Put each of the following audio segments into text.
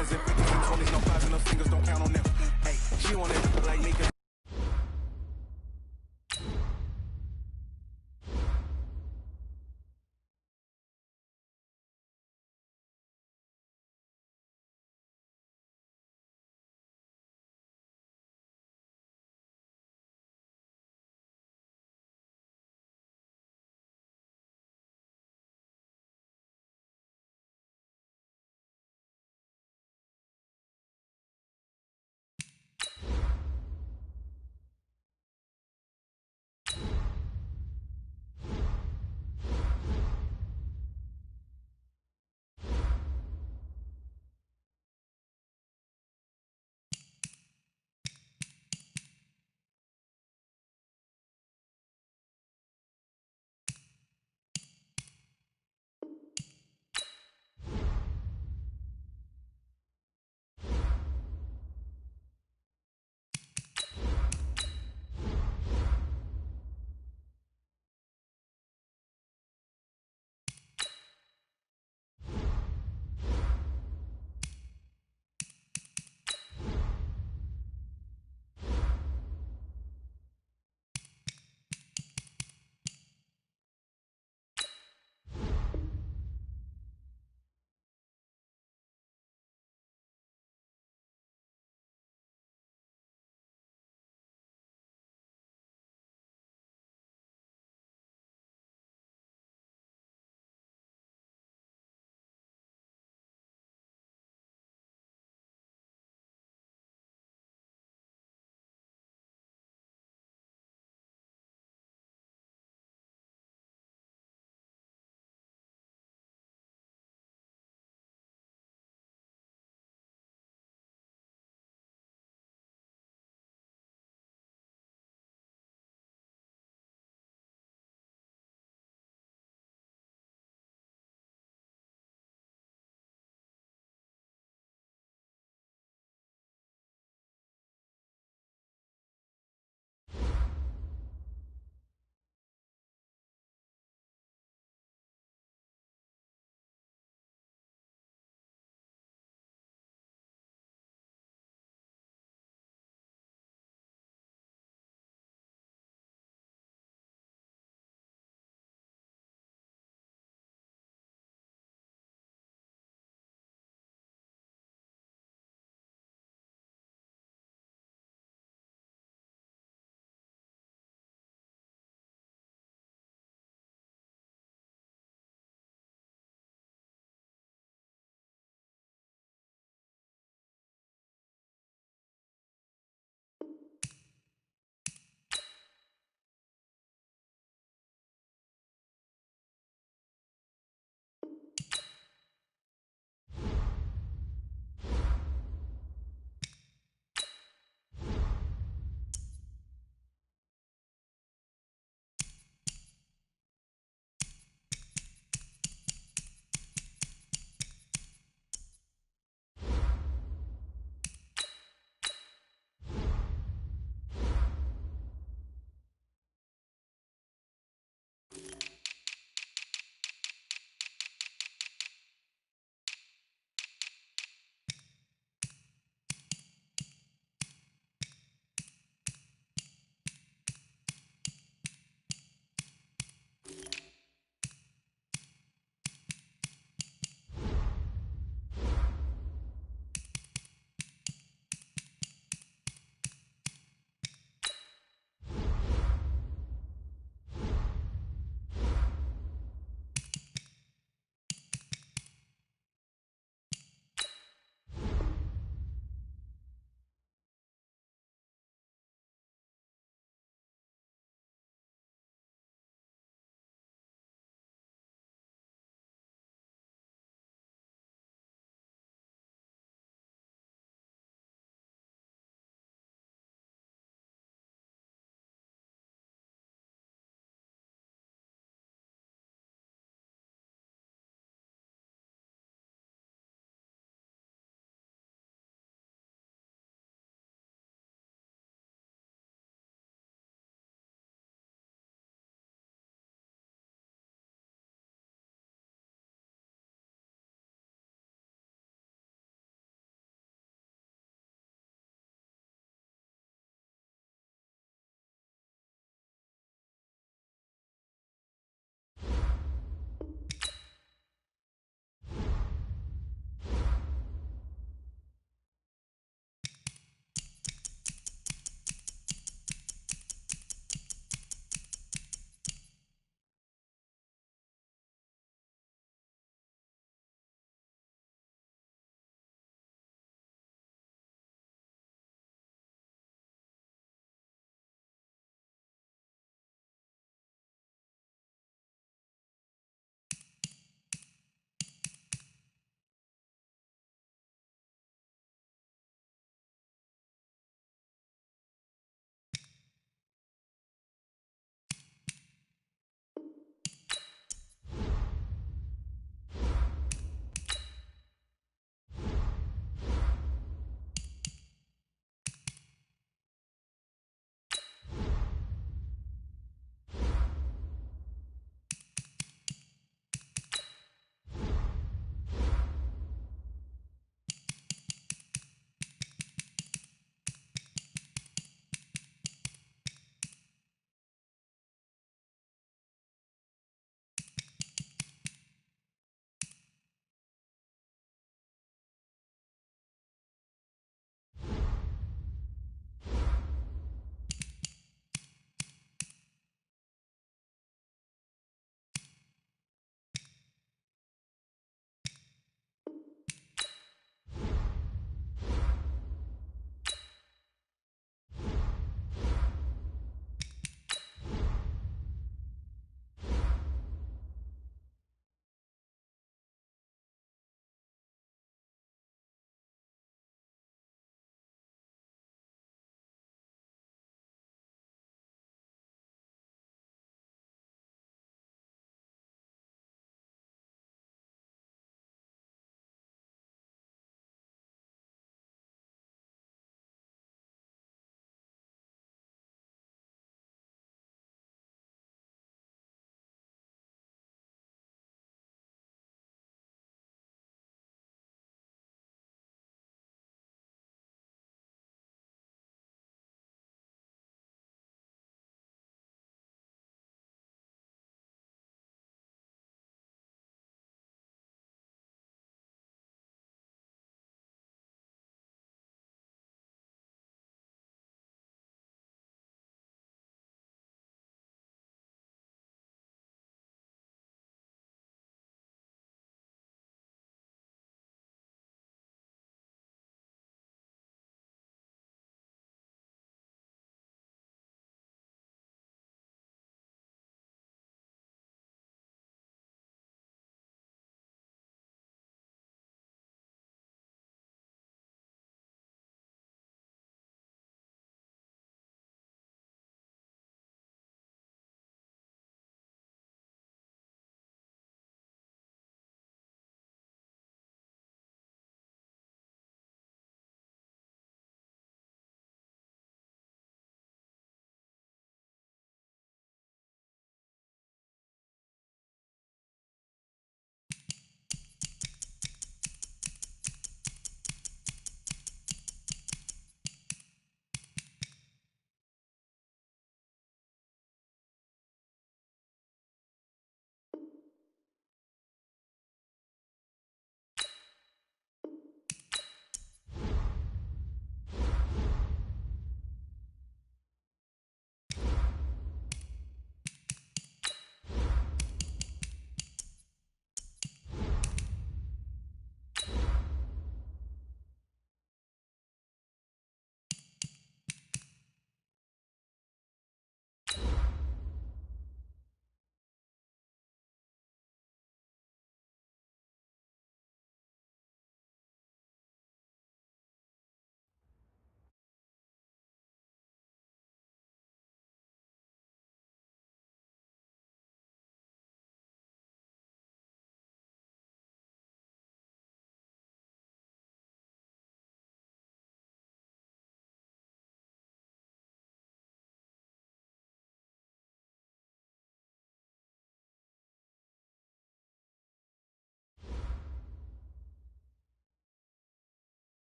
hundreds and fifties and twenties, no fives and no fingers, don't count on them. Hey, she want it like me.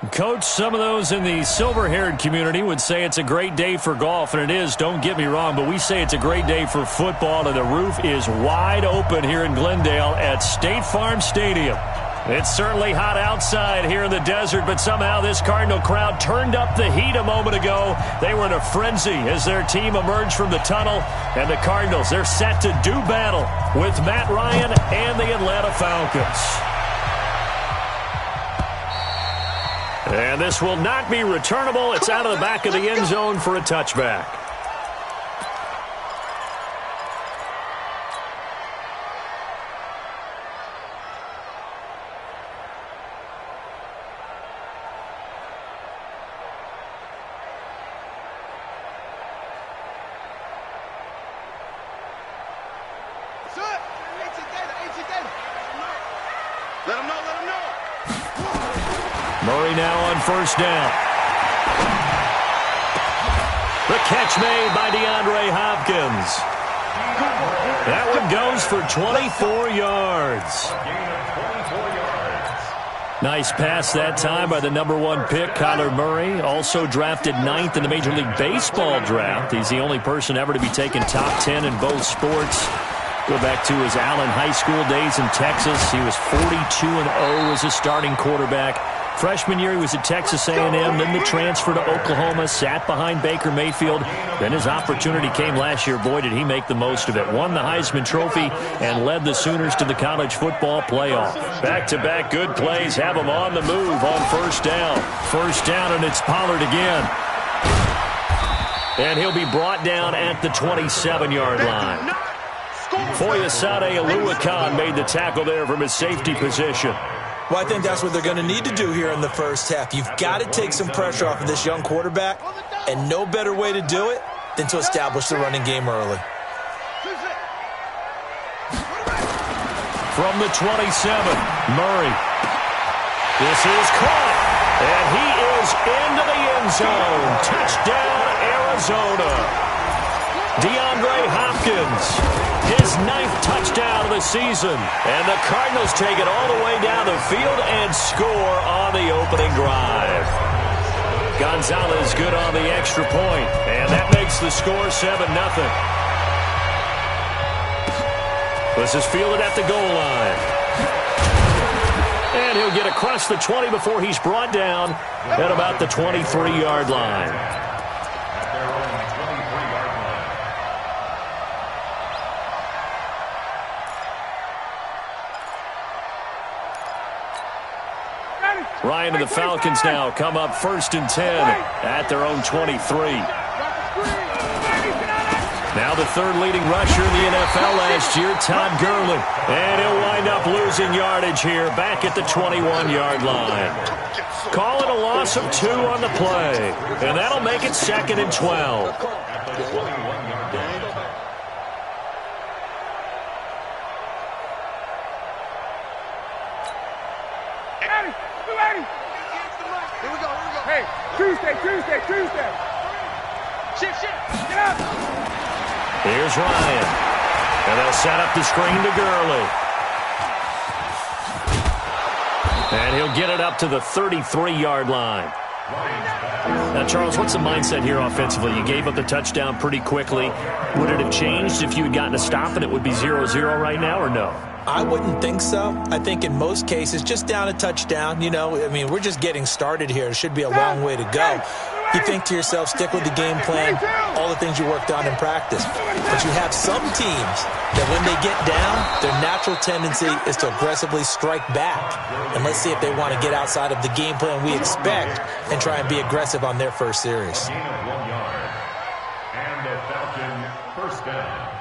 Coach, some of those in the silver-haired community would say it's a great day for golf, and it is, don't get me wrong, but we say it's a great day for football, and the roof is wide open here in Glendale at State Farm Stadium. It's certainly hot outside here in the desert, but somehow this Cardinal crowd turned up the heat a moment ago. They were in a frenzy as their team emerged from the tunnel, and the Cardinals, they're set to do battle with Matt Ryan and the Atlanta Falcons. And this will not be returnable. It's out of the back of the end zone for a touchback. Murray now on first down. The catch made by DeAndre Hopkins. That one goes for 24 yards. Nice pass that time by the #1 pick, Kyler Murray. Also drafted 9th in the Major League Baseball draft. He's the only person ever to be taken top 10 in both sports. Go back to his Allen High School days in Texas. He was 42-0 as a starting quarterback. Freshman year, he was at Texas A&M, then the transfer to Oklahoma, sat behind Baker Mayfield. Then his opportunity came last year. Boy, did he make the most of it. Won the Heisman Trophy and led the Sooners to the college football playoff. Back-to-back good plays have him on the move on first down. First down, and it's Pollard again. And he'll be brought down at the 27-yard line. Foyesade Oluwakan made the tackle there from his safety position. Well, I think that's what they're going to need to do here in the first half. You've got to take some pressure off of this young quarterback, and no better way to do it than to establish the running game early. From the 27, Murray. This is caught, and he is into the end zone. Touchdown, Arizona. DeAndre Hopkins, his 9th touchdown of the season. And the Cardinals take it all the way down the field and score on the opening drive. Gonzalez good on the extra point, and that makes the score 7-0. This is fielded at the goal line. And he'll get across the 20 before he's brought down at about the 23-yard line. Ryan and the Falcons now come up 1st and 10 at their own 23. Now the 3rd leading rusher in the NFL last year, Todd Gurley. And he'll wind up losing yardage here back at the 21-yard line. Calling a loss of 2 on the play. And that'll make it 2nd and 12. Hey, Tuesday. Shift. Get up. Here's Ryan. And they'll set up the screen to Gurley. And he'll get it up to the 33-yard line. Now, Charles, what's the mindset here offensively? You gave up the touchdown pretty quickly. Would it have changed if you had gotten a stop and it would be 0-0 right now, or no? I wouldn't think so. I think in most cases, just down a touchdown, we're just getting started here. It should be a long way to go. You think to yourself, stick with the game plan, all the things you worked on in practice. But you have some teams that when they get down, their natural tendency is to aggressively strike back. And let's see if they want to get outside of the game plan we expect and try and be aggressive on their first series. And the Falcon first down.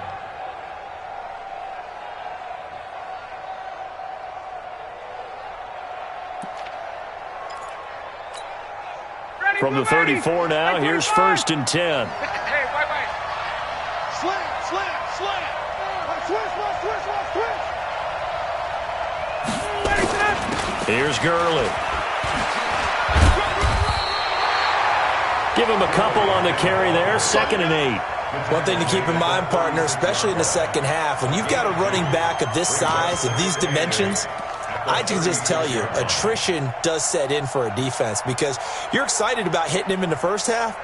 From the 34 now, here's 1st and 10. Hey, wait. Slant. Switch. Here's Gurley. Give him a couple on the carry there, 2nd and 8. One thing to keep in mind, partner, especially in the second half, when you've got a running back of this size, of these dimensions, I can just tell you, attrition does set in for a defense because you're excited about hitting him in the first half.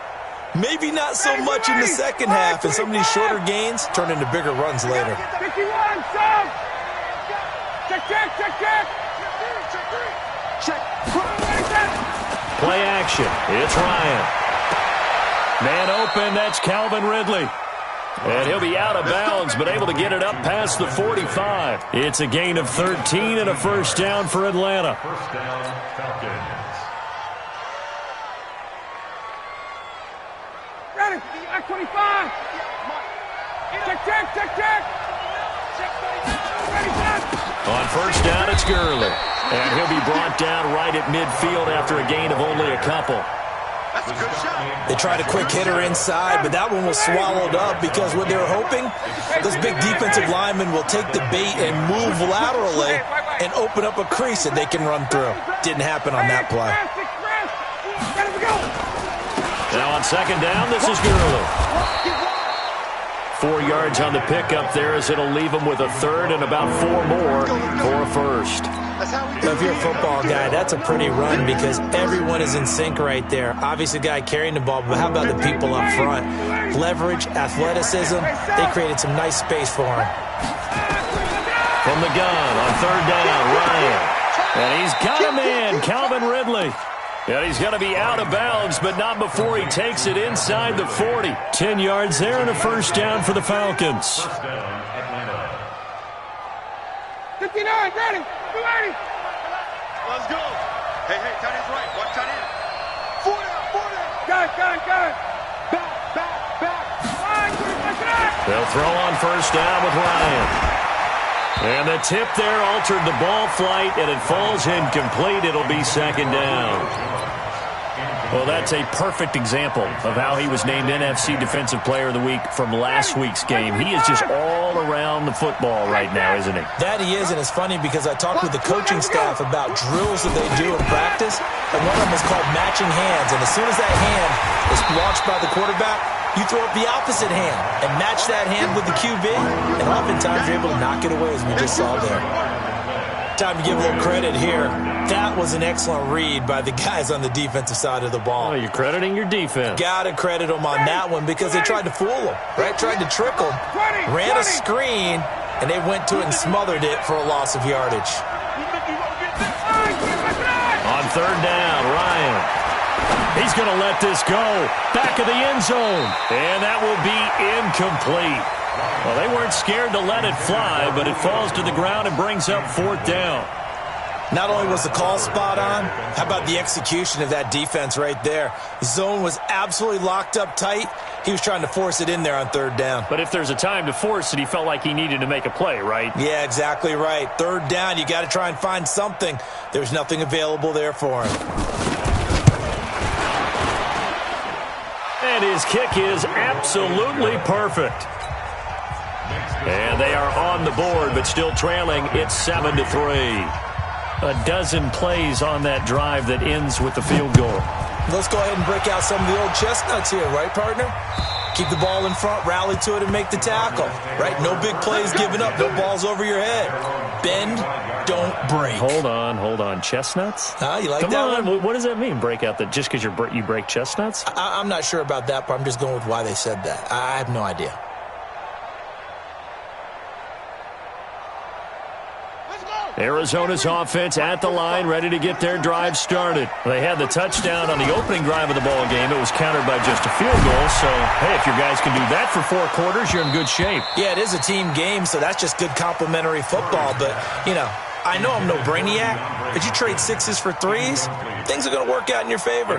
Maybe not so much in the second half, and some of these shorter gains turn into bigger runs later. 51, Sam! Check, check, check, check! Check. Play action. It's Ryan. Man open, that's Calvin Ridley. And he'll be out of bounds, but able to get it up past the 45. It's a gain of 13 and a first down for Atlanta. First down, Falcons. Ready, Act 25. Check, check, check, check. Ready, set. On first down, it's Gurley. And he'll be brought down right at midfield after a gain of only a couple. That's a good shot. They tried a quick hitter inside, but that one was swallowed up because what they were hoping, those big defensive linemen will take the bait and move laterally and open up a crease that they can run through. Didn't happen on that play. Now on second down, this is Gurley. 4 yards on the pickup there as it'll leave him with a third and about 4 more for a first. If you're a football guy, that's a pretty run because everyone is in sync right there. Obviously, the guy carrying the ball, but how about the people up front? Leverage, athleticism, they created some nice space for him. From the gun on third down, Ryan. And he's got a man, Calvin Ridley. And he's going to be out of bounds, but not before he takes it inside the 40. 10 yards there and a first down for the Falcons. First down, Atlanta. 59, ready, 280. Let's go. Hey, tight end's right. Watch tight end. 40. Got it. Back. They'll throw on first down with Ryan. And the tip there altered the ball flight, and it falls incomplete. It'll be second down. Well, that's a perfect example of how he was named NFC Defensive Player of the Week from last week's game. He is just all around the football right now, isn't he? That he is, and it's funny because I talked with the coaching staff about drills that they do in practice, and one of them is called matching hands. And as soon as that hand is launched by the quarterback, you throw up the opposite hand and match that hand with the QB, and oftentimes you're able to knock it away, as we just saw there. Time to give a little credit here. That was an excellent read by the guys on the defensive side of the ball. Oh, you're crediting your defense. Got to credit them on that one because they tried to fool them, right? Tried to trick them, ran a screen, and they went to it and smothered it for a loss of yardage. On third down, Ryan. He's going to let this go. Back of the end zone. And that will be incomplete. Well, they weren't scared to let it fly, but it falls to the ground and brings up fourth down. Not only was the call spot on, how about the execution of that defense right there? The zone was absolutely locked up tight. He was trying to force it in there on third down. But if there's a time to force it, he felt like he needed to make a play, right? Yeah, exactly right. Third down, you got to try and find something. There's nothing available there for him. And his kick is absolutely perfect. And they are on the board, but still trailing. It's 7-3. A dozen plays on that drive that ends with the field goal. Let's go ahead and break out some of the old chestnuts here, right, partner? Keep the ball in front, rally to it, and make the tackle, right? No big plays given up, no balls over your head. Bend, don't break. Hold on. Chestnuts? You like Come that on. one? What does that mean, break out? That just because you break chestnuts? I'm not sure about that, but I'm just going with why they said that. I have no idea. Arizona's offense at the line, ready to get their drive started. They had the touchdown on the opening drive of the ball game. It was countered by just a field goal. So, hey, if your guys can do that for 4 quarters, you're in good shape. Yeah, it is a team game, so that's just good complimentary football. But, I know I'm no brainiac, but you trade 6s for 3s, things are going to work out in your favor.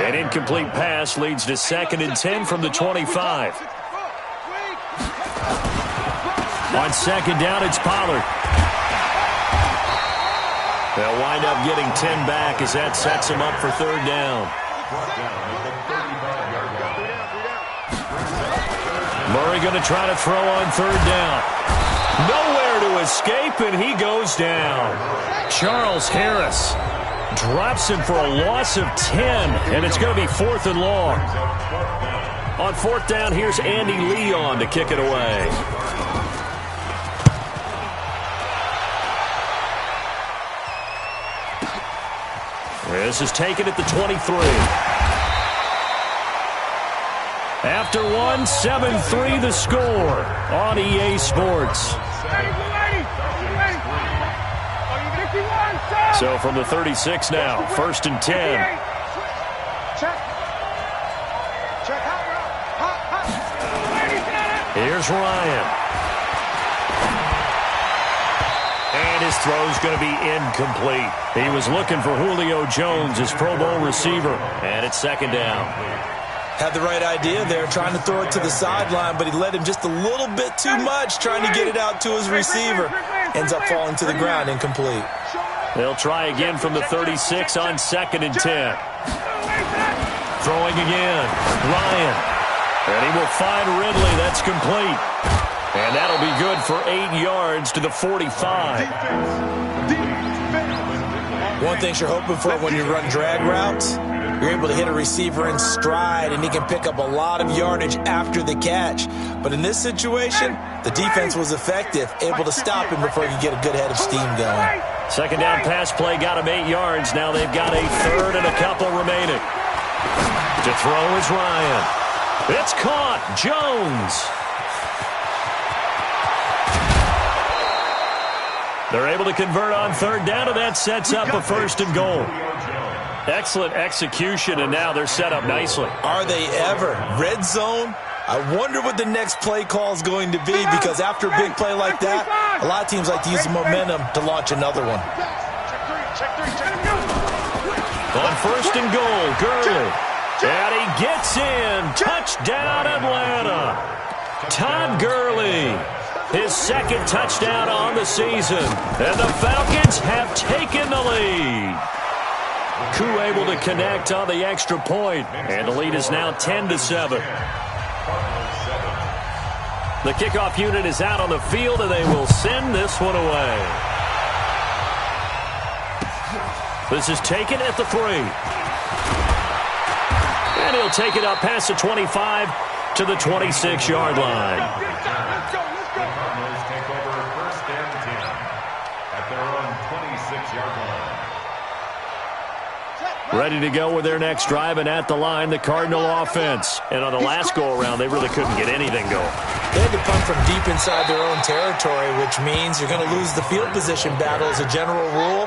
An incomplete pass leads to 2nd and 10 from the 25. On second down, it's Pollard. They'll wind up getting 10 back as that sets him up for third down. Murray going to try to throw on third down. Nowhere to escape, and he goes down. Charles Harris drops him for a loss of 10, and it's going to be 4th and long. On 4th down, here's Andy Leon to kick it away. This is taken at the 23. After one, 7-3 the score on EA Sports. So from the 36 now, 1st and 10. Here's Ryan. And his throw's going to be incomplete. He was looking for Julio Jones, his Pro Bowl receiver. And it's 2nd down. Had the right idea there, trying to throw it to the sideline, but he led him just a little bit too much, trying to get it out to his receiver. Ends up falling to the ground, incomplete. They'll try again from the 36 on 2nd and 10. Throwing again. Ryan. And he will find Ridley. That's complete. And that'll be good for 8 yards to the 45. One thing you're hoping for when you run drag routes, you're able to hit a receiver in stride, and he can pick up a lot of yardage after the catch. But in this situation, the defense was effective, able to stop him before he could get a good head of steam going. 2nd down pass play got him 8 yards. Now they've got a 3rd and a couple remaining. To throw is Ryan. It's caught. Jones. They're able to convert on 3rd down, and that sets up a 1st and goal. Excellent execution, and now they're set up nicely. Are they ever? Red zone? I wonder what the next play call is going to be, because after a big play like that, a lot of teams like to use the momentum to launch another one. On 1st and goal, Gurley. And he gets in. Touchdown, Atlanta. Todd Gurley. His 2nd touchdown on the season. And the Falcons have taken the lead. Koo able to connect on the extra point, and the lead is now 10-7. The kickoff unit is out on the field, and they will send this one away. This is taken at the 3. And he'll take it up past the 25 to the 26-yard line. Cardinals take over 1st and 10 at their own 26-yard line. Ready to go with their next drive, and at the line, the Cardinal offense. And on the last go-around, they really couldn't get anything going. They had to punt from deep inside their own territory, which means you're going to lose the field position battle as a general rule.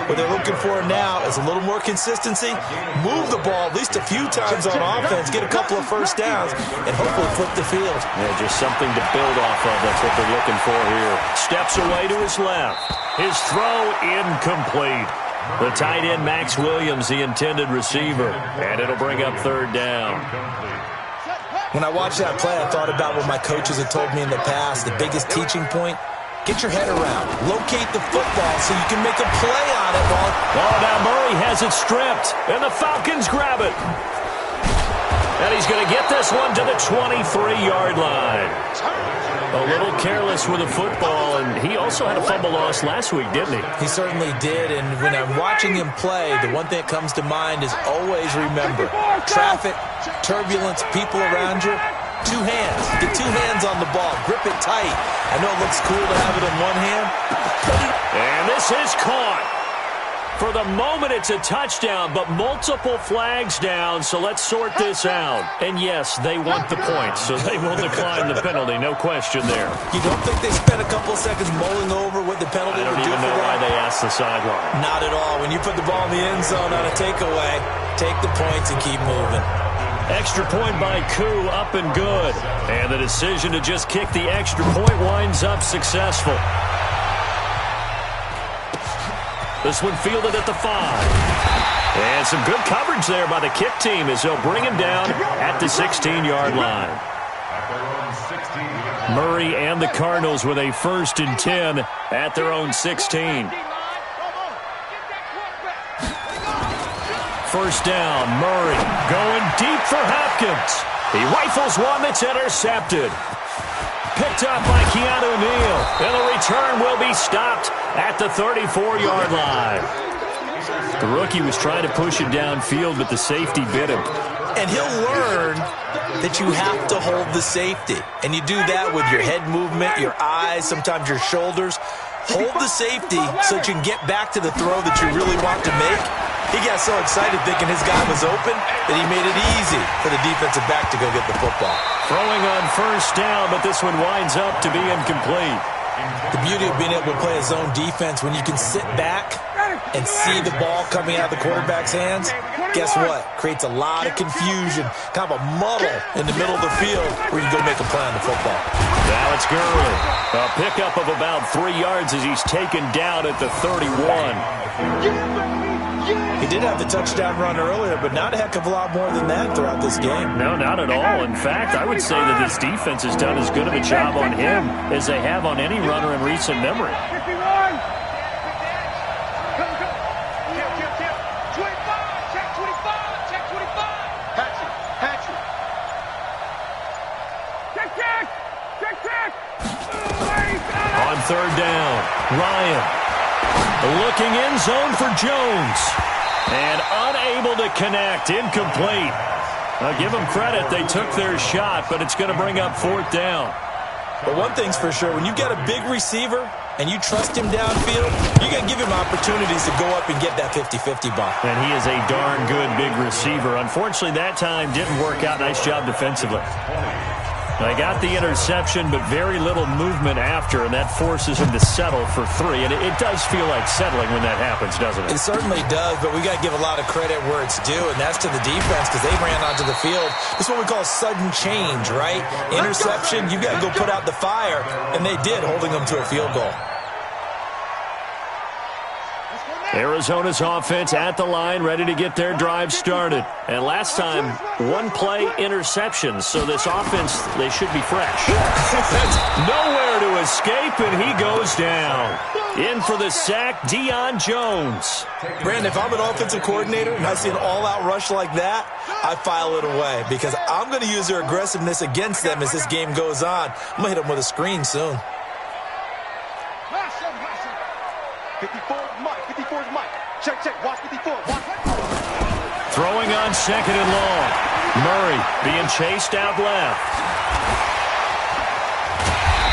What they're looking for now is a little more consistency, move the ball at least a few times on offense, get a couple of 1st downs, and hopefully flip the field. Yeah, just something to build off of. That's what they're looking for here. Steps away to his left. His throw incomplete. The tight end, Max Williams, the intended receiver. And it'll bring up 3rd down. When I watched that play, I thought about what my coaches had told me in the past. The biggest teaching point, get your head around. Locate the football so you can make a play on it. Oh, now Murray has it stripped, and the Falcons grab it. And he's going to get this one to the 23-yard line. A little careless with the football, and he also had a fumble loss last week, didn't he? He certainly did, and when I'm watching him play, the one thing that comes to mind is always remember, traffic, turbulence, people around you, 2 hands. Get 2 hands on the ball. Grip it tight. I know it looks cool to have it in one hand. And this is caught. For the moment, it's a touchdown, but multiple flags down, so let's sort this out. And yes, they want the points, so they will decline the penalty, no question there. You don't think they spent a couple of seconds mulling over what the penalty would do for them? I don't even know why they asked the sideline. Not at all. When you put the ball in the end zone on a takeaway, take the points and keep moving. Extra point by Koo, up and good. And the decision to just kick the extra point winds up successful. This one fielded at the 5. And some good coverage there by the kick team as they'll bring him down at the 16-yard line. Murray and the Cardinals with a 1st and 10 at their own 16. 1st down, Murray going deep for Hopkins. He rifles one that's intercepted. Picked up by Keanu Neal. And the return will be stopped at the 34-yard line. The rookie was trying to push it downfield, but the safety bit him. And he'll learn that you have to hold the safety. And you do that with your head movement, your eyes, sometimes your shoulders. Hold the safety so that you can get back to the throw that you really want to make. He got so excited thinking his guy was open that he made it easy for the defensive back to go get the football. Throwing on first down, but this one winds up to be incomplete. The beauty of being able to play a zone defense when you can sit back and see the ball coming out of the quarterback's hands, guess what? Creates a lot of confusion, kind of a muddle in the middle of the field where you go make a play on the football. Now it's Gurley. A pickup of about 3 yards as he's taken down at the 31. He did have the touchdown run earlier, but not a heck of a lot more than that throughout this game. No, not at all. In fact, I would say that this defense has done as good of a job on him as they have on any runner in recent memory. 51. On third down, Ryan looking in zone for Jones. And unable to connect, incomplete. Give them credit, they took their shot, but it's going to bring up fourth down. But one thing's for sure, when you get a big receiver and you trust him downfield, you got to give him opportunities to go up and get that 50-50 ball. And he is a darn good big receiver. Unfortunately, that time didn't work out. Nice job defensively. They got the interception, but very little movement after, and that forces him to settle for 3. And it does feel like settling when that happens, doesn't it? It certainly does, but we got to give a lot of credit where it's due, and that's to the defense because they ran onto the field. This is what we call sudden change, right? Interception, you got to go put out the fire, and they did, holding them to a field goal. Arizona's offense at the line, ready to get their drive started. And last time, one play interception, so this offense, they should be fresh. Nowhere to escape, and he goes down. In for the sack, Deion Jones. Brandon, if I'm an offensive coordinator and I see an all-out rush like that, I file it away because I'm going to use their aggressiveness against them as this game goes on. I'm going to hit them with a screen soon. 54 Mike. 54's Mike. Check. Watch 54. Watch. Throwing on second and long. Murray being chased out left.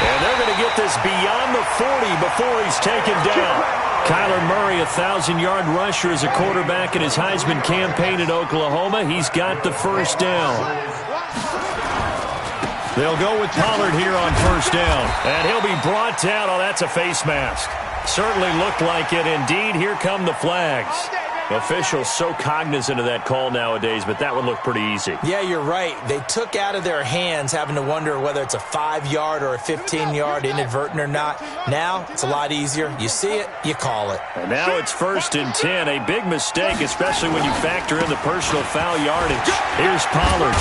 And they're going to get this beyond the 40 before he's taken down. Kyler Murray, 1,000-yard rusher as a quarterback in his Heisman campaign at Oklahoma. He's got the first down. They'll go with Pollard here on first down. And he'll be brought down. Oh, that's a face mask. Certainly looked like it. Indeed, here come the flags. Officials so cognizant of that call nowadays, but that one looked pretty easy. Yeah, you're right. They took out of their hands having to wonder whether it's a 5-yard or a 15-yard inadvertent or not. Now, it's a lot easier. You see it, you call it. And now it's 1st and 10. A big mistake, especially when you factor in the personal foul yardage. Here's Pollard.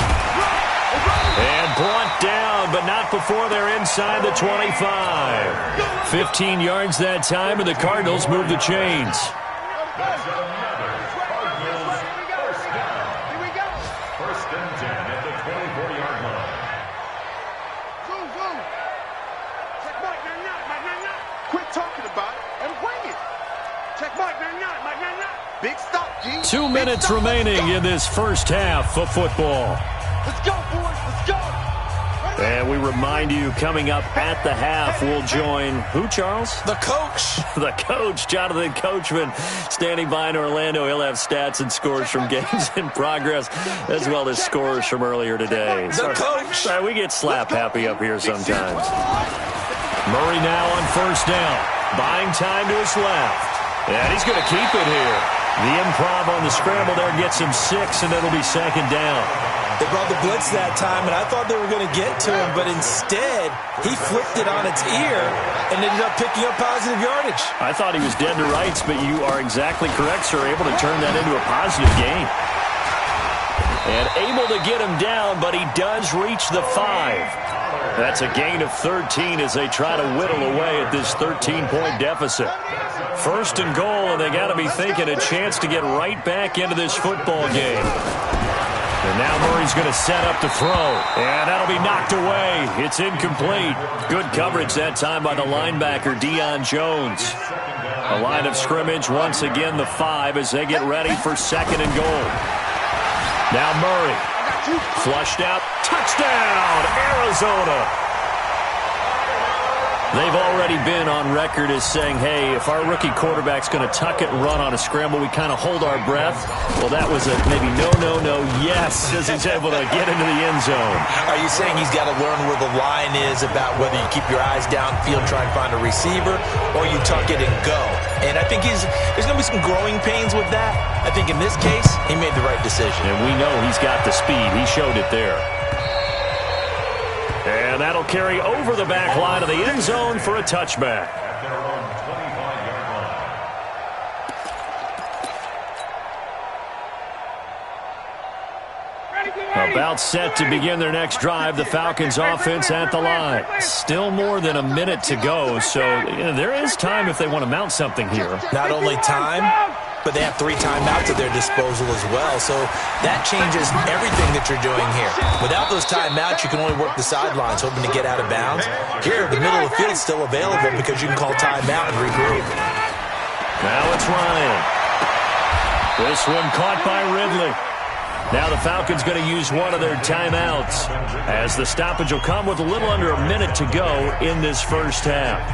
And brought down, but not before they're inside the 25. 15 yards that time, and the Cardinals move the chains. First and 10 at the 24-yard line. Zoom. Check Mike, 99. Quit talking about it and bring it. Check Mike, 99. Big stop, G. 2 minutes remaining in this first half of football. Let's go, boys. Let's go. And we remind you, coming up at the half, we'll join who, Charles? The coach. The coach, Jonathan Coachman, standing by in Orlando. He'll have stats and scores from games in progress, as well as scores from earlier today. The coach. Sorry, we get slap happy up here sometimes. Murray now on first down. Buying time to his left. And he's going to keep it here. The improv on the scramble there gets him 6, and it'll be second down. They brought the blitz that time, and I thought they were going to get to him, but instead, he flipped it on its ear and ended up picking up positive yardage. I thought he was dead to rights, but you are exactly correct, sir. Able to turn that into a positive gain. And able to get him down, but he does reach the 5. That's a gain of 13 as they try to whittle away at this 13-point deficit. First and goal, and they got to be thinking a chance to get right back into this football game. And now Murray's going to set up to throw. And that'll be knocked away. It's incomplete. Good coverage that time by the linebacker, Deion Jones. A line of scrimmage, once again the 5 as they get ready for second and goal. Now Murray. Flushed out. Touchdown, Arizona. They've already been on record as saying, hey, if our rookie quarterback's going to tuck it and run on a scramble, we kind of hold our breath. Well, that was a maybe no, yes, as he's able to get into the end zone. Are you saying he's got to learn where the line is about whether you keep your eyes downfield, try and find a receiver, or you tuck it and go? And I think there's going to be some growing pains with that. I think in this case, he made the right decision. And we know he's got the speed. He showed it there. And that'll carry over the back line of the end zone for a touchback. At their own 25-yard line. About set to begin their next drive, the Falcons offense at the line. Still more than a minute to go, so there is time if they want to mount something here. Not only time, but they have 3 timeouts at their disposal as well, so that changes everything that you're doing here. Without those timeouts, you can only work the sidelines, hoping to get out of bounds. Here, the middle of the field is still available because you can call timeout and regroup. Now it's Ryan. This one caught by Ridley. Now the Falcons going to use one of their timeouts as the stoppage will come with a little under a minute to go in this first half.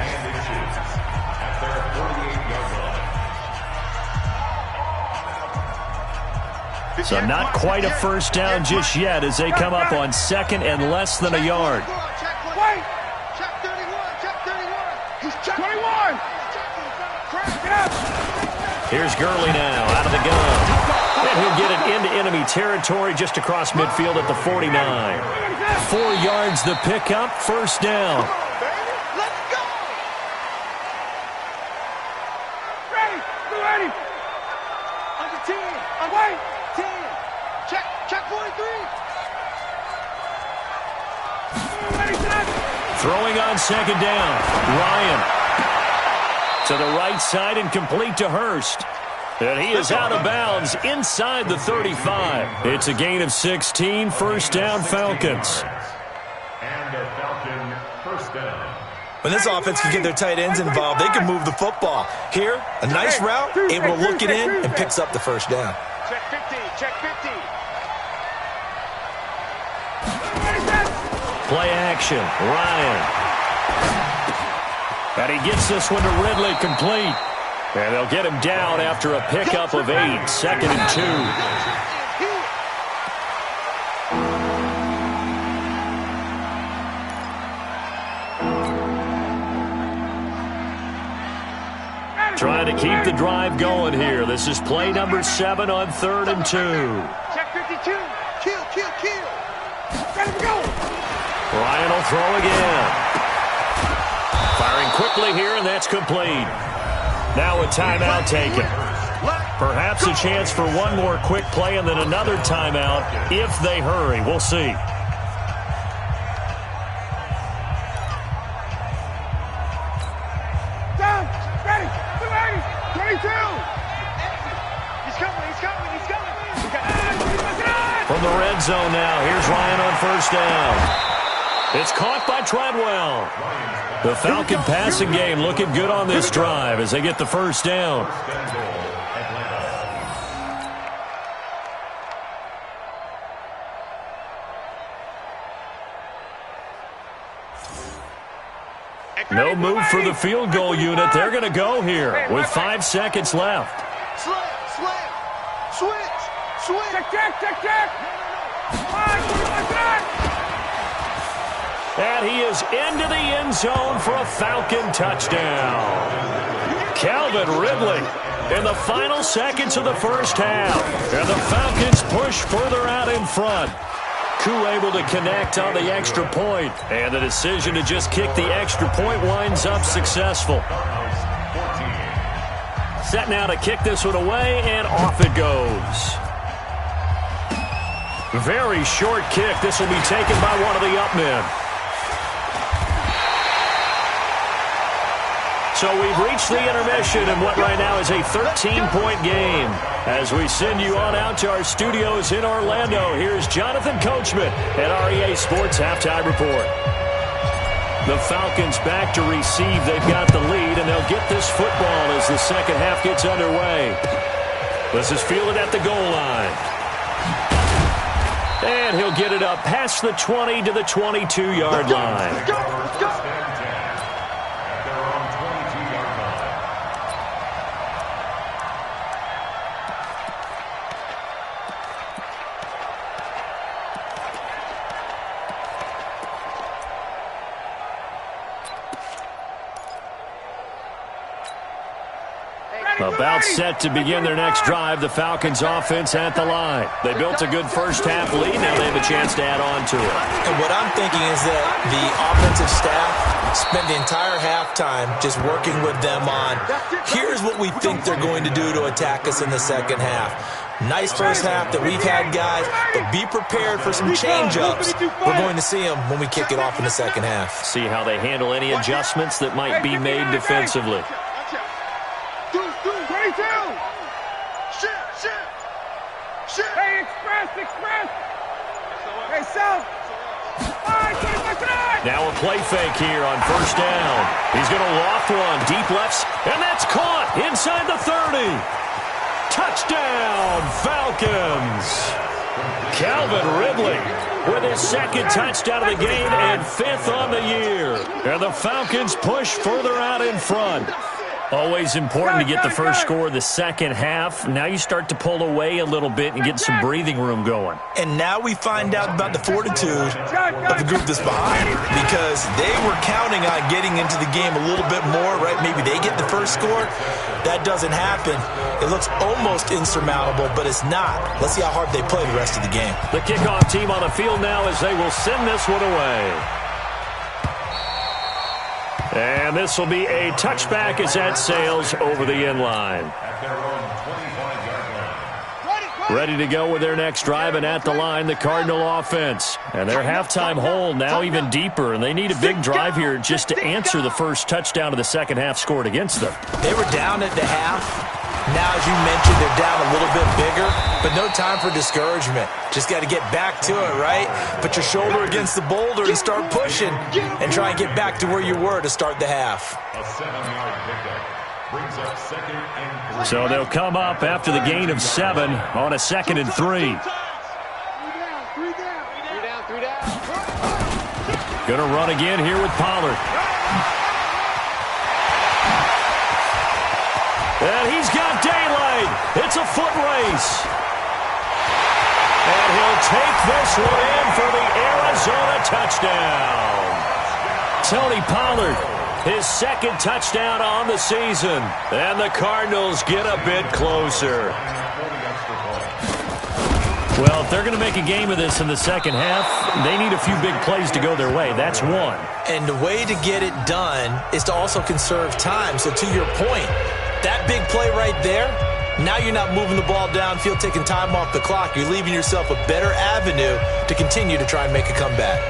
So not quite a first down just yet as they come up on second and less than a yard. Wait! Check 31! Check 31! He's check 21! Get up! Here's Gurley now out of the gun. And he'll get it into enemy territory just across midfield at the 49. 4 yards the pickup, first down. Let's go! Ready! Be ready! Under 10! Wait! 10! Check 43! Throwing on second down. Ryan to the right side and complete to Hurst. And he is out of bounds inside the 35. It's a gain of 16, first down Falcons. And a Falcon first down. When this offense can get their tight ends involved, they can move the football. Here, a nice route, able to look it in, and picks up the first down. Check 50! Check 50! Play action, Ryan. And he gets this one to Ridley complete. And they'll get him down after a pickup of 8, second and 2. Trying to keep the drive going here. This is play number 7 on 3rd and 2. Check 52! Kill! Ready to go! Ryan will throw again. Firing quickly here, and that's complete. Now a timeout taken. Perhaps a chance for one more quick play and then another timeout if they hurry. We'll see. Down! Ready! 22! He's coming! From the red zone now, here's Ryan on first down. It's caught by Treadwell. The Falcon passing game looking good on this drive as they get the first down. No move for the field goal unit. They're going to go here with 5 seconds left. Slam! Switch! Check! And he is into the end zone for a Falcon touchdown. Calvin Ridley in the final seconds of the first half. And the Falcons push further out in front. Koo able to connect on the extra point. And the decision to just kick the extra point winds up successful. Set now to kick this one away, and off it goes. Very short kick. This will be taken by one of the up men. So we've reached the intermission in what right now is a 13-point game. As we send you on out to our studios in Orlando, here's Jonathan Coachman at REA Sports Halftime Report. The Falcons back to receive. They've got the lead, and they'll get this football as the second half gets underway. This is fielded at the goal line. And he'll get it up past the 20 to the 22-yard line. Let's go! About set to begin their next drive, the Falcons offense at the line. They built a good first-half lead. Now they have a chance to add on to it. And what I'm thinking is that the offensive staff spent the entire halftime just working with them on, here's what we think they're going to do to attack us in the second half. Nice first half that we've had, guys, but be prepared for some change-ups. We're going to see them when we kick it off in the second half. See how they handle any adjustments that might be made defensively. 22! Shit! Hey, express! Hey, South! Now a play fake here on first down. He's going to loft one, deep lefts, and that's caught inside the 30. Touchdown, Falcons! Calvin Ridley with his second touchdown of the game and 5th on the year. And the Falcons push further out in front. Always important to get the first score of the second half. Now you start to pull away a little bit and get some breathing room going. And now we find out about the fortitude of the group that's behind, because they were counting on getting into the game a little bit more, right? Maybe they get the first score. That doesn't happen. It looks almost insurmountable, but it's not. Let's see how hard they play the rest of the game. The kickoff team on the field now as they will send this one away. And this will be a touchback as that sails over the end line. Ready to go with their next drive, and at the line, the Cardinal offense. And their halftime hole now even deeper, and they need a big drive here just to answer the first touchdown of the second half scored against them. They were down at the half. Now, as you mentioned, they're down a little bit bigger, but no time for discouragement. Just got to get back to it, right? Put your shoulder against the boulder and start pushing and try and get back to where you were to start the half. A 7-yard pickup brings up 2nd and 3. So they'll come up after the gain of 7 on a 2nd and 3. Going to run again here with Pollard. And he's got daylight. It's a foot race. And he'll take this one in for the Arizona touchdown. Tony Pollard, his second touchdown on the season. And the Cardinals get a bit closer. Well, if they're going to make a game of this in the second half, they need a few big plays to go their way. That's one. And the way to get it done is to also conserve time. So to your point, that big play right there, now you're not moving the ball downfield, taking time off the clock. You're leaving yourself a better avenue to continue to try and make a comeback.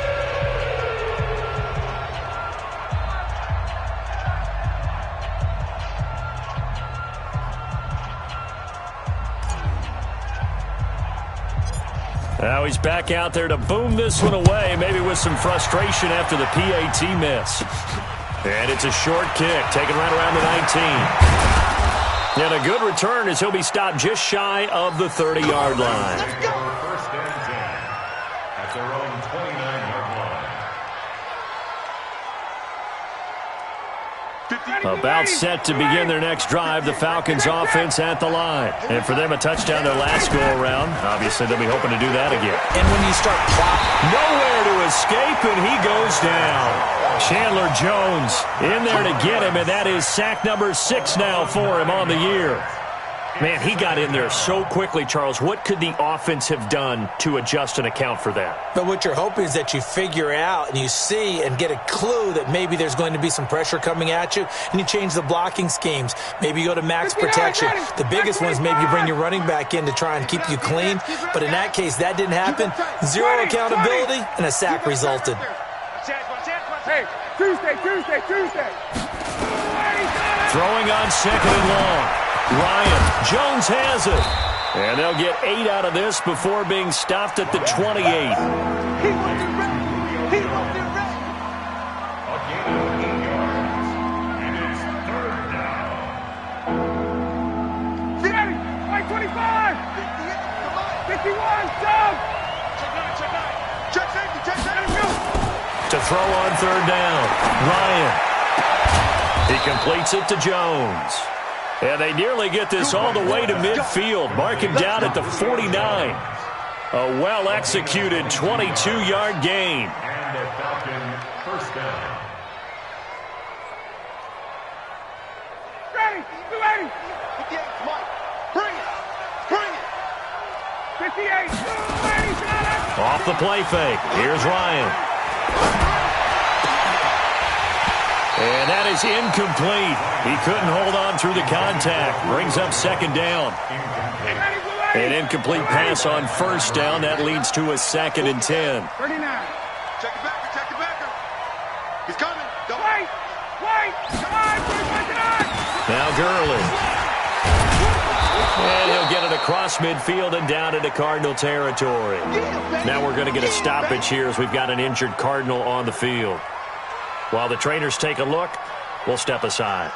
Now he's back out there to boom this one away, maybe with some frustration after the PAT miss. And it's a short kick, taken right around the 19. And a good return as he'll be stopped just shy of the 30-yard line. First and 10 at their own 29-yard line. About set to begin their next drive, the Falcons offense at the line. And for them, a touchdown their last go-around. Obviously, they'll be hoping to do that again. And when you start plotting, nowhere to escape, and he goes down. Chandler Jones in there to get him, and that is sack number 6 now for him on the year. Man, he got in there so quickly, Charles. What could the offense have done to adjust and account for that? But what you're hoping is that you figure out and you see and get a clue that maybe there's going to be some pressure coming at you, and you change the blocking schemes. Maybe you go to max protection. The biggest one is maybe you bring your running back in to try and keep you clean. But in that case, that didn't happen. Zero accountability, and a sack resulted. Hey, Tuesday. Throwing on 2nd and long. Ryan, Jones has it. And they'll get 8 out of this before being stopped at the 28. He wasn't ready. A gain of 8 yards. And it's 3rd down. 25. 51, jump. Check safety. To throw on 3rd down. Ryan. He completes it to Jones. And they nearly get this all the way to midfield. Mark him down at the 49. A well-executed 22-yard gain. And a Falcon first down. Ready. 58's Mike. Bring it. Bring it. 58. Off the play fake. Here's Ryan. And that is incomplete. He couldn't hold on through the contact. Brings up second down. An incomplete pass on first down. That leads to a 2nd and 10. 39. Check it back. Check it back. He's coming. Don't Wait. Come on. Now Gurley. And he'll get it across midfield and down into Cardinal territory. Now we're going to get a stoppage here as we've got an injured Cardinal on the field. While the trainers take a look, we'll step aside.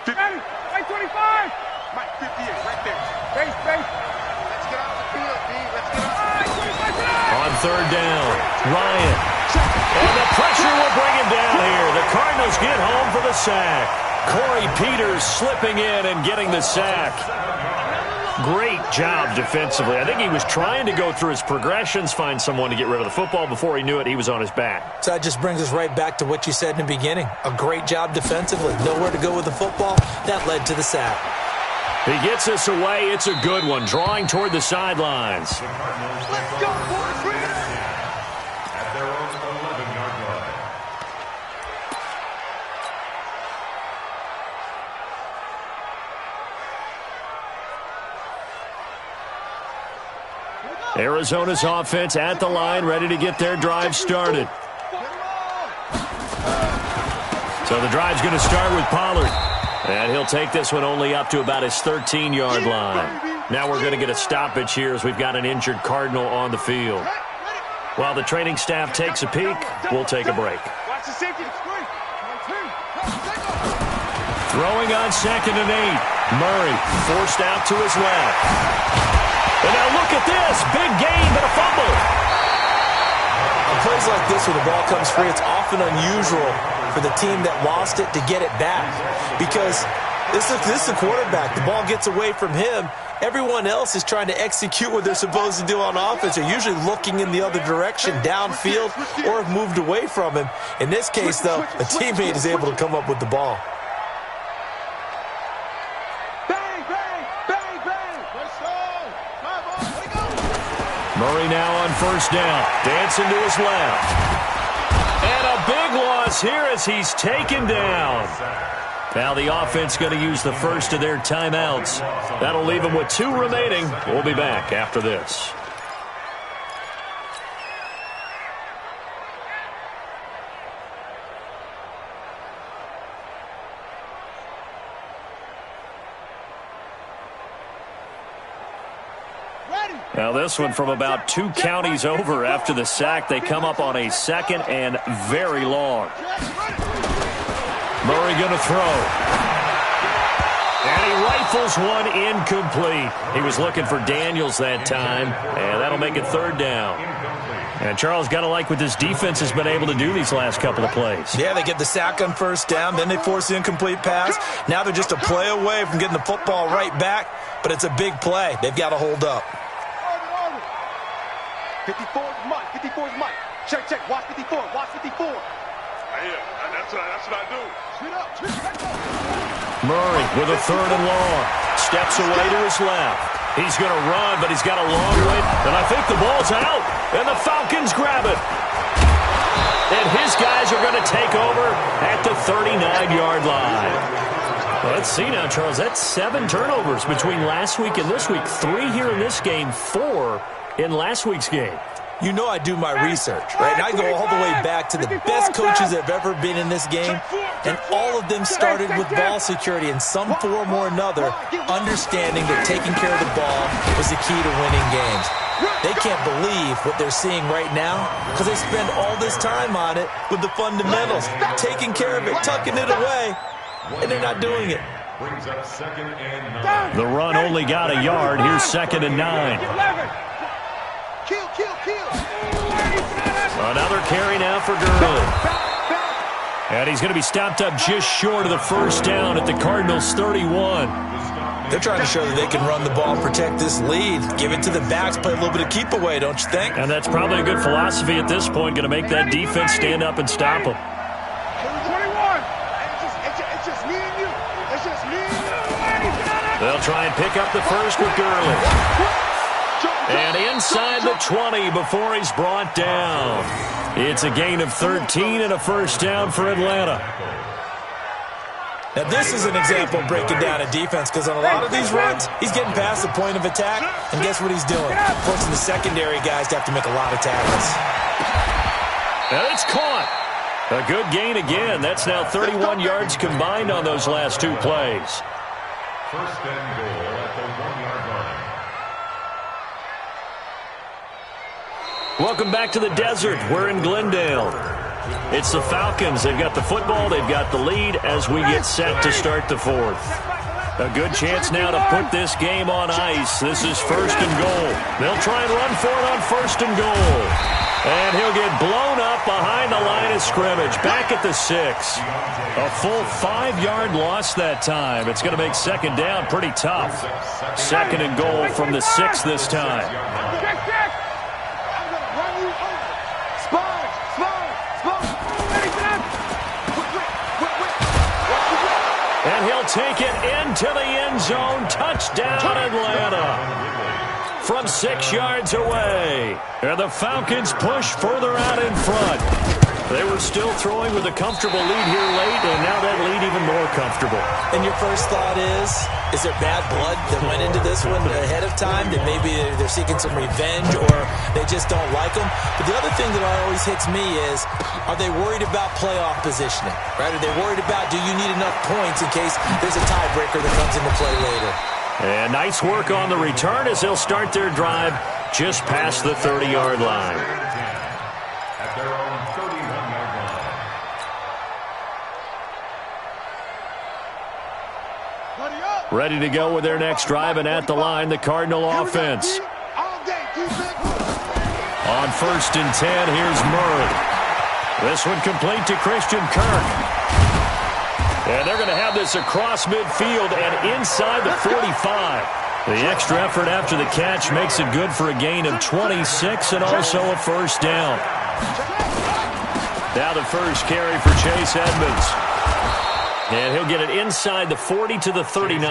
25. Mike, 58, right there. Base. Let's get off the field, B. Let's get off. On third down, Ryan. And the pressure will bring him down here. The Cardinals get home for the sack. Corey Peters slipping in and getting the sack. Great job defensively. I think he was trying to go through his progressions, find someone to get rid of the football. Before he knew it, he was on his back. So that just brings us right back to what you said in the beginning. A great job defensively. Nowhere to go with the football. That led to the sack. He gets us away. It's a good one. Drawing toward the sidelines. Let's go, boys. Bring it in. At their own 11-yard line. Arizona's offense at the line, ready to get their drive started. So the drive's going to start with Pollard. And he'll take this one only up to about his 13-yard line. Now we're going to get a stoppage here as we've got an injured Cardinal on the field. While the training staff takes a peek, we'll take a break. Watch the safety. Throwing on 2nd and 8. Murray forced out to his left. And now look at this. Big gain, but a fumble. On plays like this where the ball comes free, it's often unusual for the team that lost it to get it back. Because this is a quarterback. The ball gets away from him. Everyone else is trying to execute what they're supposed to do on offense. They're usually looking in the other direction, downfield, or have moved away from him. In this case, though, a teammate is able to come up with the ball. Murray now on first down. Dancing to his left. And a big loss here as he's taken down. Now the offense going to use the first of their timeouts. That'll leave them with 2 remaining. We'll be back after this. Now this one from about 2 counties over after the sack. They come up on a 2nd and very long. Murray going to throw. And he rifles one incomplete. He was looking for Daniels that time, and that'll make it 3rd down. And Charles, got to like what this defense has been able to do these last couple of plays. Yeah, they get the sack on first down, then they force the incomplete pass. Now they're just a play away from getting the football right back, but it's a big play. They've got to hold up. 54's Mike. 54's Mike. Check. Watch 54. Watch 54. Yeah, that's what I do. Speed up. Murray with a 3rd and long. Steps away to his left. He's going to run, but he's got a long way. And I think the ball's out. And the Falcons grab it. And his guys are going to take over at the 39-yard line. Well, let's see now, Charles. That's 7 turnovers between last week and this week. 3 here in this game, 4 in last week's game. You know I do my research, right? And I go all the way back to the best coaches that have ever been in this game, and all of them started with ball security in some form or another, understanding that taking care of the ball was the key to winning games. They can't believe what they're seeing right now because they spend all this time on it with the fundamentals, taking care of it, tucking it away, and they're not doing it. Brings up 2nd and 9. The run only got a yard. Here's 2nd and 9. Kill. Another carry now for Gurley. And he's going to be stopped up just short of the first down at the Cardinals' 31. They're trying to show that they can run the ball and protect this lead. Give it to the backs, play a little bit of keep away, don't you think? And that's probably a good philosophy at this point, going to make that defense stand up and stop them. 21. just me and you. It's just me and you. They'll try and pick up the first with Gurley. And inside the 20 before he's brought down. It's a gain of 13 and a first down for Atlanta. Now, this is an example of breaking down a defense, because on a lot of these runs, he's getting past the point of attack, and guess what he's doing? Forcing the secondary guys to have to make a lot of tackles. And it's caught. A good gain again. That's now 31 yards combined on those last two plays. First and goal at the 1-yard line. Welcome back to the desert. We're in Glendale. It's the Falcons. They've got the football. They've got the lead as we get set to start the fourth. A good chance now to put this game on ice. This is first and goal. They'll try and run for it on first and goal. And he'll get blown up behind the line of scrimmage. Back at the 6. A full 5-yard loss that time. It's going to make second down pretty tough. Second and goal from the 6 this time. And he'll take it into the end zone. Touchdown, Atlanta. From 6 yards away. And the Falcons push further out in front. They were still throwing with a comfortable lead here late, and now that lead even more comfortable. And your first thought is there bad blood that went into this one ahead of time, that maybe they're seeking some revenge or they just don't like them? But the other thing that always hits me is, are they worried about playoff positioning? Right? Are they worried about, do you need enough points in case there's a tiebreaker that comes into play later? And nice work on the return as they'll start their drive just past the 30-yard line. At their own 31-yard line. Ready to go with their next drive, and at the line, the Cardinal offense. On first and 10, here's Murray. This one complete to Christian Kirk. And they're going to have this across midfield and inside the 45. The extra effort after the catch makes it good for a gain of 26 and also a first down. Now the first carry for Chase Edmonds. And he'll get it inside the 40 to the 39.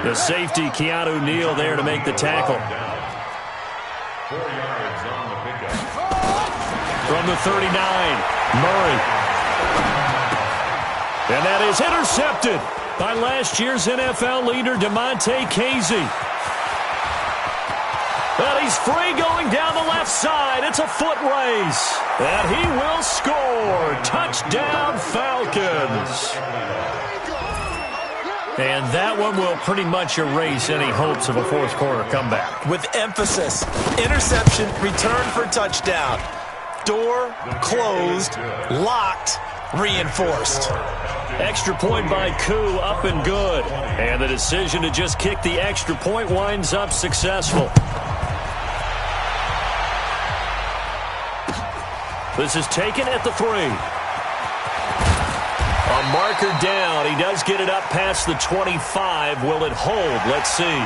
The safety, Keanu Neal, there to make the tackle. 4 yards on the pickup. From the 39, Murray. And that is intercepted by last year's NFL leader, DeMonte Casey. And he's free going down the left side. It's a foot race. And he will score. Touchdown, Falcons. And that one will pretty much erase any hopes of a fourth quarter comeback. With emphasis, interception, return for touchdown. Door closed, locked, reinforced. Extra point by Koo, up and good. And the decision to just kick the extra point winds up successful. This is taken at the 3. A marker down. He does get it up past the 25. Will it hold? Let's see.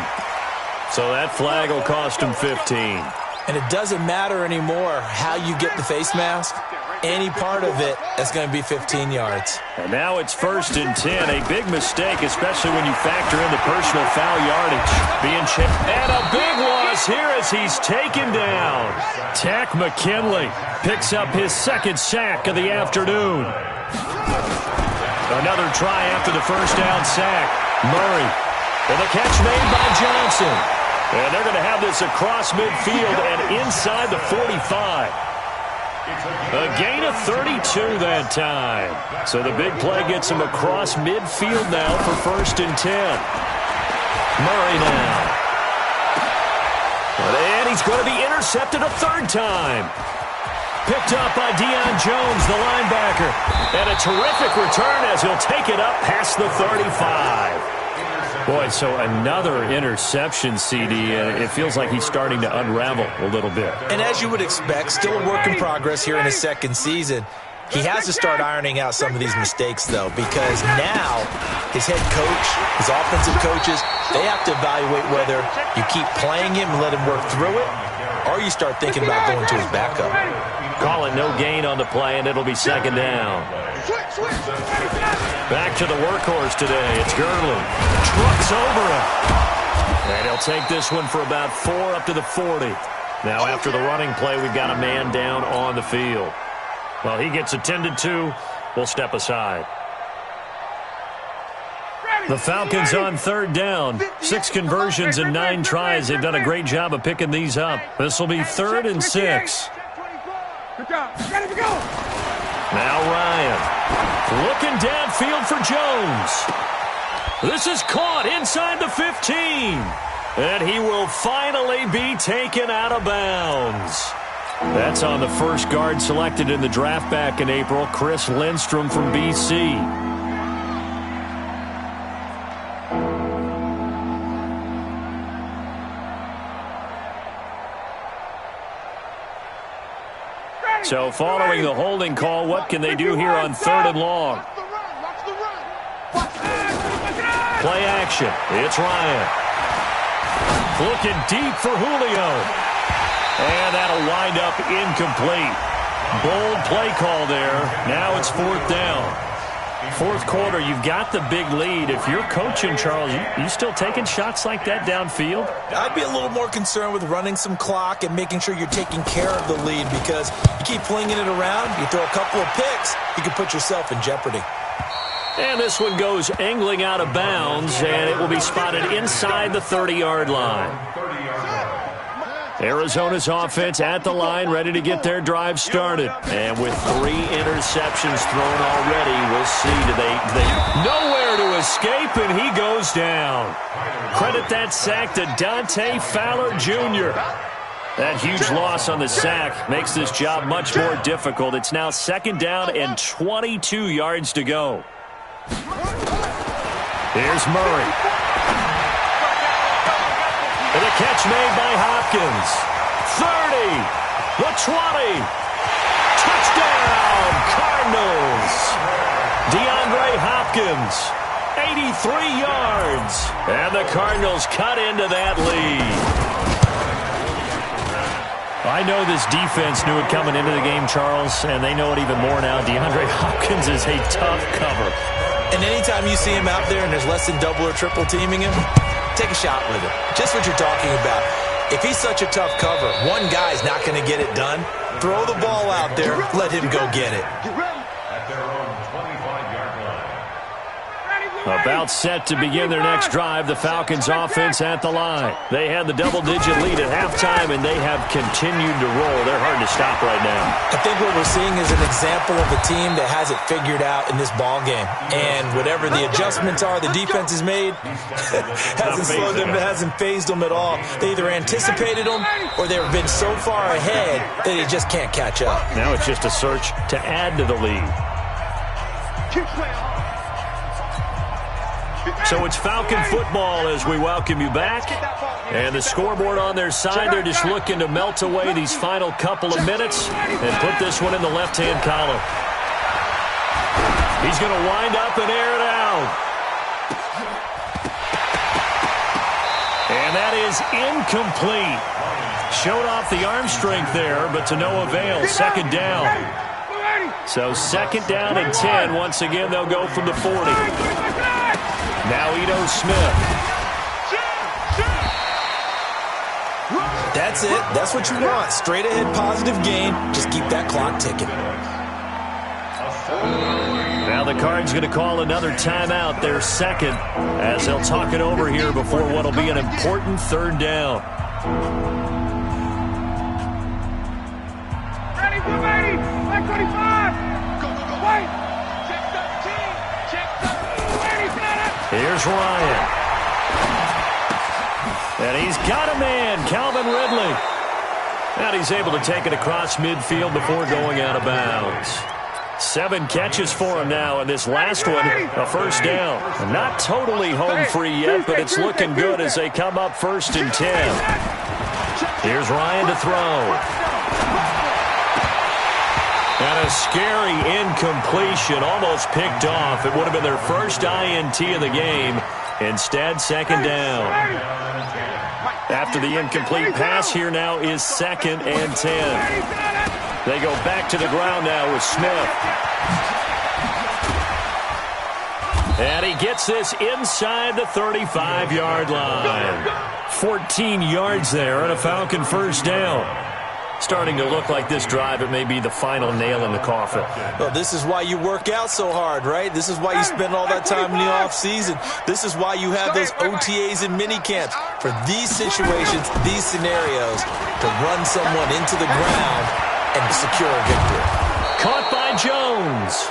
So that flag will cost him 15. And it doesn't matter anymore how you get the face mask. Any part of it is going to be 15 yards. And now it's first and 10. A big mistake, especially when you factor in the personal foul yardage. Being chipped. And a big loss here as he's taken down. Tack McKinley picks up his second sack of the afternoon. Another try after the first down sack. Murray. And the catch made by Johnson. And they're going to have this across midfield and inside the 45. A gain of 32 that time. So the big play gets him across midfield now for first and 10. Murray now. And he's going to be intercepted a third time. Picked up by Deion Jones, the linebacker. And a terrific return as he'll take it up past the 35. Boy, so another interception, CD. It feels like he's starting to unravel a little bit. And as you would expect, still a work in progress here in his second season. He has to start ironing out some of these mistakes, though, because now his head coach, his offensive coaches, they have to evaluate whether you keep playing him and let him work through it, or you start thinking about going to his backup. Call it no gain on the play, and it'll be second down. Back to the workhorse today. It's Gurley. Trucks over him. And he'll take this one for about 4 up to the 40. Now after the running play, we've got a man down on the field. Well, he gets attended to. We'll step aside. The Falcons on third down. 6 conversions and 9 tries. They've done a great job of picking these up. This will be 3rd and 6. Good job. Ready to go. Now Ryan. Looking downfield for Jones. This is caught inside the 15. And he will finally be taken out of bounds. That's on the first guard selected in the draft back in April, Chris Lindstrom from BC. So following the holding call, what can they do here on 3rd and long? Play action. It's Ryan. Looking deep for Julio. And that'll wind up incomplete. Bold play call there. Now it's 4th down. 4th quarter, you've got the big lead. If you're coaching, Charles, you still taking shots like that downfield? I'd be a little more concerned with running some clock and making sure you're taking care of the lead, because you keep flinging it around, you throw a couple of picks, you can put yourself in jeopardy. And this one goes angling out of bounds, and it will be spotted inside the 30-yard line. Arizona's offense at the line, ready to get their drive started. And with 3 interceptions thrown already, we'll see. They nowhere to escape, and he goes down. Credit that sack to Dante Fowler Jr. That huge loss on the sack makes this job much more difficult. It's now 2nd down and 22 yards to go. Here's Murray. And a catch made by Hopkins. 30. The 20. Touchdown, Cardinals. DeAndre Hopkins. 83 yards. And the Cardinals cut into that lead. I know this defense knew it coming into the game, Charles, and they know it even more now. DeAndre Hopkins is a tough cover. And anytime you see him out there and there's less than double or triple teaming him, take a shot with him. Just what you're talking about. If he's such a tough cover, one guy's not going to get it done. Throw the ball out there. Let him go get it. At their own 25-yard line. About set to begin their next drive, the Falcons offense at the line. They had the double-digit lead at halftime, and they have continued to roll. They're hard to stop right now. I think what we're seeing is an example of a team that has it figured out in this ball game. And whatever the adjustments are the defense has made, hasn't slowed them, hasn't phased them at all. They either anticipated them or they've been so far ahead that they just can't catch up. Now it's just a search to add to the lead. So it's Falcon football as we welcome you back. And the scoreboard on their side, they're just looking to melt away these final couple of minutes and put this one in the left-hand column. He's going to wind up and air it out. And that is incomplete. Showed off the arm strength there, but to no avail. 2nd down. So 2nd down and 10. Once again, they'll go from the 40. Now Ito Smith. That's it. That's what you want. Straight ahead positive gain. Just keep that clock ticking. Now the Cards going to call another timeout, their 2nd, as they'll talk it over here before what will be an important 3rd down. Ready, 180, 125. Go, go, go. Wait. Check 13. Check 13. Here's Ryan. And he's got a man, Calvin Ridley. And he's able to take it across midfield before going out of bounds. 7 catches for him now, and this last one, a 1st down. Not totally home free yet, but it's looking good as they come up 1st and 10. Here's Ryan to throw. And a scary incompletion, almost picked off. It would have been their first INT of the game. Instead, 2nd down. After the incomplete pass, here now is 2nd and 10. They go back to the ground now with Smith. And he gets this inside the 35-yard line. 14 yards there and a Falcon first down. Starting to look like this drive, it may be the final nail in the coffin. Well, this is why you work out so hard, right? This is why you spend all that time in the offseason. This is why you have those OTAs and mini camps. For these situations, these scenarios, to run someone into the ground and secure a victory. Caught by Jones.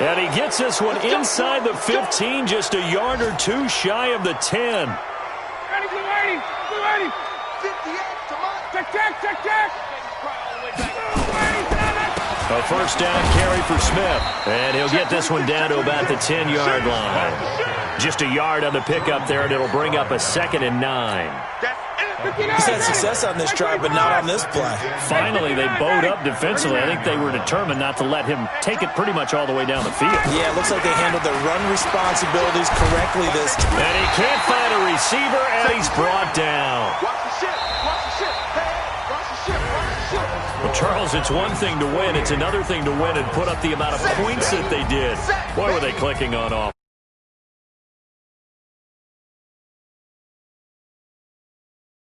And he gets this one inside the 15, just a yard or two shy of the 10. Ready, blue 80, blue 80. 58, come on. Check. A first down carry for Smith. And he'll get this one down to about the 10-yard line. Just a yard on the pickup there, and it'll bring up a 2nd and 9. He's had success on this drive, but not on this play. Finally, they bowed up defensively. I think they were determined not to let him take it pretty much all the way down the field. Yeah, it looks like they handled their run responsibilities correctly this time. And he can't find a receiver, and he's brought down. Well, Charles, it's one thing to win. It's another thing to win and put up the amount of points that they did. Boy, were they clicking on off.